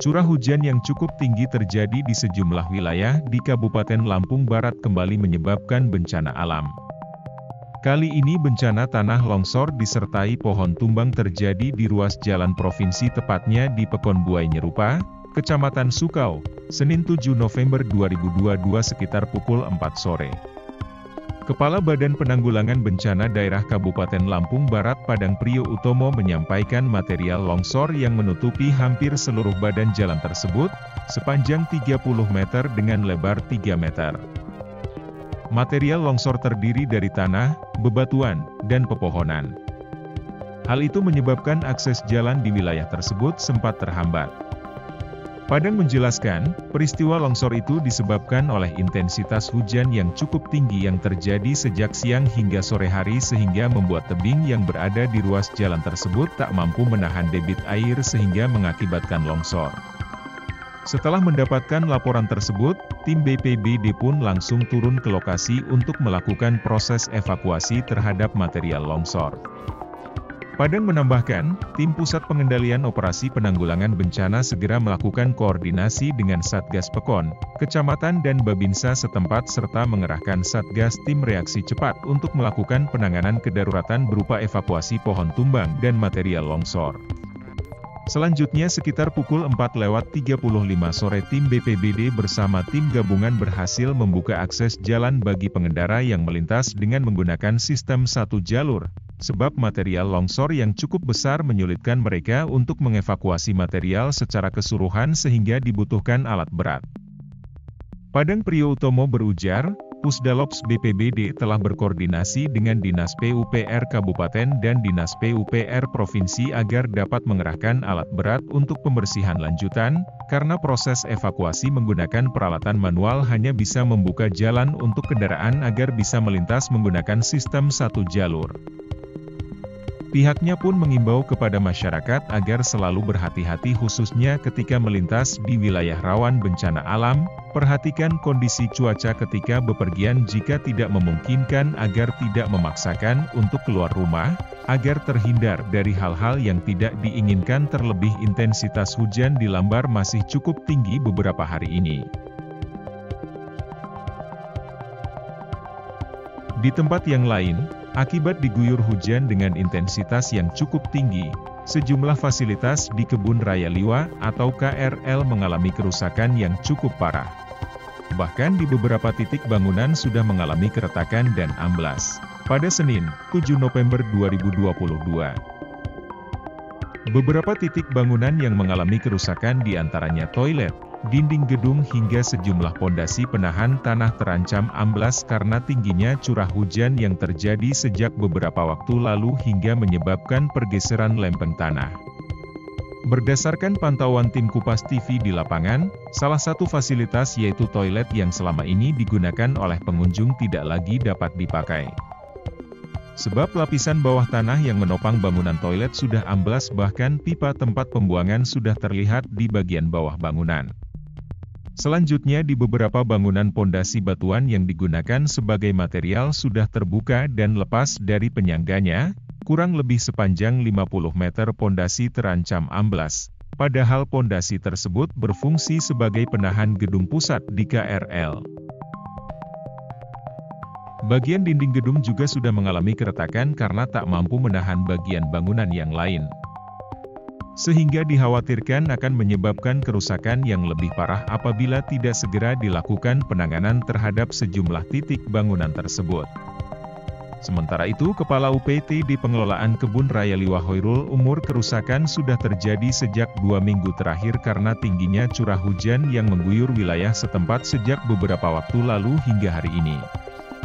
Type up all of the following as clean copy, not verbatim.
Curah hujan yang cukup tinggi terjadi di sejumlah wilayah di Kabupaten Lampung Barat kembali menyebabkan bencana alam. Kali ini bencana tanah longsor disertai pohon tumbang terjadi di ruas jalan provinsi tepatnya di Pekonbuai Nyerupa, Kecamatan Sukau, Senin 7 November 2022 sekitar pukul 4 sore. Kepala Badan Penanggulangan Bencana Daerah Kabupaten Lampung Barat Padang Priyo Utomo menyampaikan material longsor yang menutupi hampir seluruh badan jalan tersebut, sepanjang 30 meter dengan lebar 3 meter. Material longsor terdiri dari tanah, bebatuan, dan pepohonan. Hal itu menyebabkan akses jalan di wilayah tersebut sempat terhambat. Padang menjelaskan, peristiwa longsor itu disebabkan oleh intensitas hujan yang cukup tinggi yang terjadi sejak siang hingga sore hari sehingga membuat tebing yang berada di ruas jalan tersebut tak mampu menahan debit air sehingga mengakibatkan longsor. Setelah mendapatkan laporan tersebut, tim BPBD pun langsung turun ke lokasi untuk melakukan proses evakuasi terhadap material longsor. Padang menambahkan, tim Pusat Pengendalian Operasi Penanggulangan Bencana segera melakukan koordinasi dengan Satgas Pekon, Kecamatan dan Babinsa setempat serta mengerahkan Satgas Tim Reaksi Cepat untuk melakukan penanganan kedaruratan berupa evakuasi pohon tumbang dan material longsor. Selanjutnya sekitar pukul 4:35 sore tim BPBD bersama tim gabungan berhasil membuka akses jalan bagi pengendara yang melintas dengan menggunakan sistem satu jalur. Sebab material longsor yang cukup besar menyulitkan mereka untuk mengevakuasi material secara keseluruhan sehingga dibutuhkan alat berat. Padang Priyo Utomo berujar, Pusdalops BPBD telah berkoordinasi dengan Dinas PUPR Kabupaten dan Dinas PUPR Provinsi agar dapat mengerahkan alat berat untuk pembersihan lanjutan, karena proses evakuasi menggunakan peralatan manual hanya bisa membuka jalan untuk kendaraan agar bisa melintas menggunakan sistem satu jalur. Pihaknya pun mengimbau kepada masyarakat agar selalu berhati-hati khususnya ketika melintas di wilayah rawan bencana alam, perhatikan kondisi cuaca ketika bepergian jika tidak memungkinkan agar tidak memaksakan untuk keluar rumah, agar terhindar dari hal-hal yang tidak diinginkan terlebih intensitas hujan di Lambar masih cukup tinggi beberapa hari ini. Di tempat yang lain, akibat diguyur hujan dengan intensitas yang cukup tinggi, sejumlah fasilitas di Kebun Raya Liwa atau KRL mengalami kerusakan yang cukup parah. Bahkan di beberapa titik bangunan sudah mengalami keretakan dan amblas. Pada Senin, 7 November 2022. Beberapa titik bangunan yang mengalami kerusakan diantaranya toilet, dinding gedung hingga sejumlah pondasi penahan tanah terancam amblas karena tingginya curah hujan yang terjadi sejak beberapa waktu lalu hingga menyebabkan pergeseran lempeng tanah. Berdasarkan pantauan tim Kupas TV di lapangan, salah satu fasilitas yaitu toilet yang selama ini digunakan oleh pengunjung tidak lagi dapat dipakai. Sebab lapisan bawah tanah yang menopang bangunan toilet sudah amblas bahkan pipa tempat pembuangan sudah terlihat di bagian bawah bangunan. Selanjutnya di beberapa bangunan pondasi batuan yang digunakan sebagai material sudah terbuka dan lepas dari penyangganya, kurang lebih sepanjang 50 meter pondasi terancam amblas, padahal pondasi tersebut berfungsi sebagai penahan gedung pusat di KRL. Bagian dinding gedung juga sudah mengalami keretakan karena tak mampu menahan bagian bangunan yang lain. Sehingga dikhawatirkan akan menyebabkan kerusakan yang lebih parah apabila tidak segera dilakukan penanganan terhadap sejumlah titik bangunan tersebut. Sementara itu, Kepala UPT di Pengelolaan Kebun Raya Liwa Hoirul Umur kerusakan sudah terjadi sejak 2 minggu terakhir karena tingginya curah hujan yang mengguyur wilayah setempat sejak beberapa waktu lalu hingga hari ini.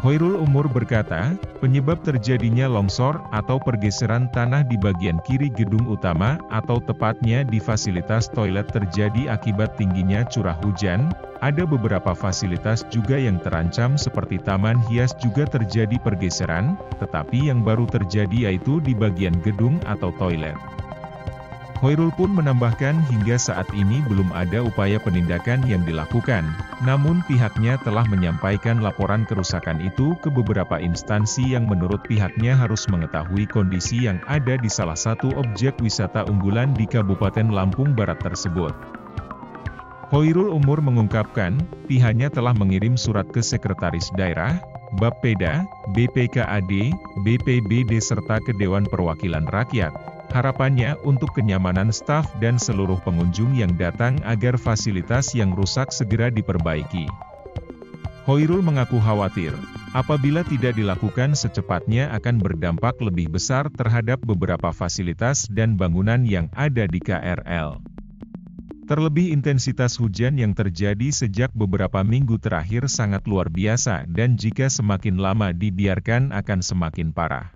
Hoirul Umur berkata, penyebab terjadinya longsor atau pergeseran tanah di bagian kiri gedung utama atau tepatnya di fasilitas toilet terjadi akibat tingginya curah hujan. Ada beberapa fasilitas juga yang terancam seperti taman hias juga terjadi pergeseran, tetapi yang baru terjadi yaitu di bagian gedung atau toilet. Hoirul pun menambahkan hingga saat ini belum ada upaya penindakan yang dilakukan, namun pihaknya telah menyampaikan laporan kerusakan itu ke beberapa instansi yang menurut pihaknya harus mengetahui kondisi yang ada di salah satu objek wisata unggulan di Kabupaten Lampung Barat tersebut. Khoirul Umur mengungkapkan, pihaknya telah mengirim surat ke Sekretaris Daerah, Bapeda, BPKAD, BPBD serta ke Dewan Perwakilan Rakyat. Harapannya untuk kenyamanan staf dan seluruh pengunjung yang datang agar fasilitas yang rusak segera diperbaiki. Khoirul mengaku khawatir, apabila tidak dilakukan secepatnya akan berdampak lebih besar terhadap beberapa fasilitas dan bangunan yang ada di KRL. Terlebih intensitas hujan yang terjadi sejak beberapa minggu terakhir sangat luar biasa dan jika semakin lama dibiarkan akan semakin parah.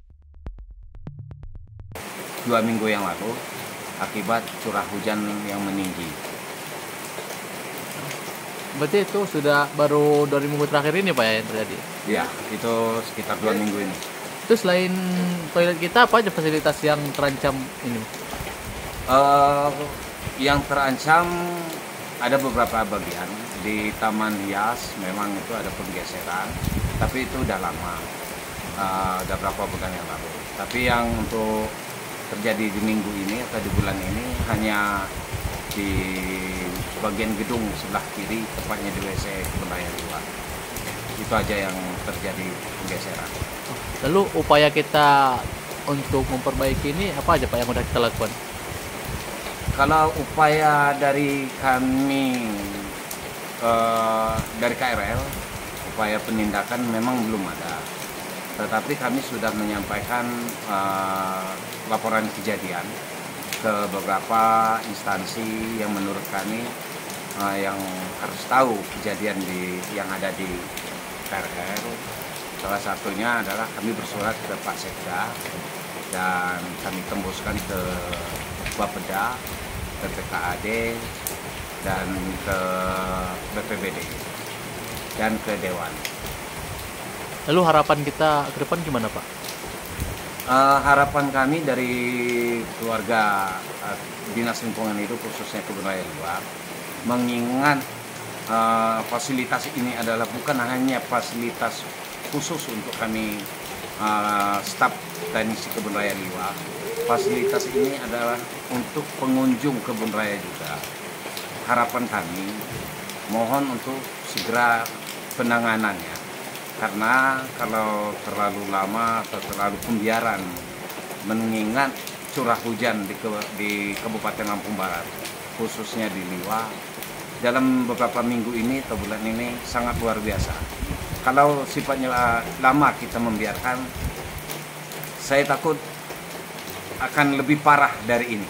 2 minggu yang lalu, akibat curah hujan yang meninggi. Berarti itu sudah baru 2 minggu terakhir ini Pak ya yang terjadi? Ya, itu sekitar 2 minggu ini. Itu selain toilet kita, apa aja fasilitas yang terancam ini? Yang terancam ada beberapa bagian. Di Taman Hias memang itu ada penggeseran, tapi itu udah lama, udah berapa bulan yang lalu. Tapi yang untuk terjadi di minggu ini atau di bulan ini hanya di bagian gedung sebelah kiri, tepatnya di WC Kebun Raya Liwa. Itu aja yang terjadi penggeseran. Lalu upaya kita untuk memperbaiki ini apa aja Pak yang udah kita lakukan? Kalau upaya dari kami, dari KRL, upaya penindakan memang belum ada. Tetapi kami sudah menyampaikan laporan kejadian ke beberapa instansi yang menurut kami yang harus tahu kejadian yang ada di KRL. Salah satunya adalah kami bersurat ke Pak Sekda dan kami tembuskan ke Bapeda, BPKAD, dan ke BPBD, dan ke Dewan. Lalu harapan kita ke depan gimana Pak? Harapan kami dari keluarga Dinas Lingkungan Hidup khususnya Kebun Raya Liwa, mengingat fasilitas ini adalah bukan hanya fasilitas khusus untuk kami staf teknisi Kebun Raya Liwa. Fasilitas ini adalah untuk pengunjung Kebun Raya juga. Harapan kami, mohon untuk segera penanganannya. Karena kalau terlalu lama atau terlalu pembiaran, mengingat curah hujan di Kabupaten Lampung Barat, khususnya di Liwa, dalam beberapa minggu ini atau bulan ini sangat luar biasa. Kalau sifatnya lama kita membiarkan, saya takut akan lebih parah dari ini.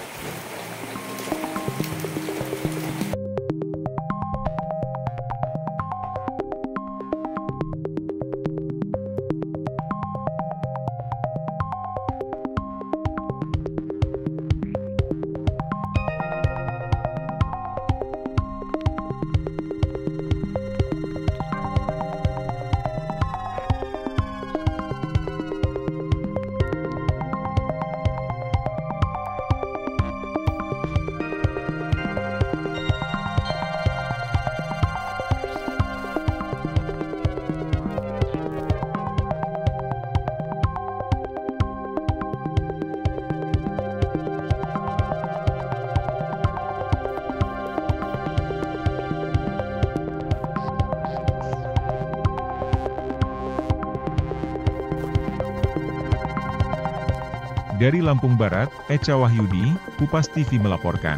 Dari Lampung Barat, Echa Wahyudi, Kupas TV melaporkan.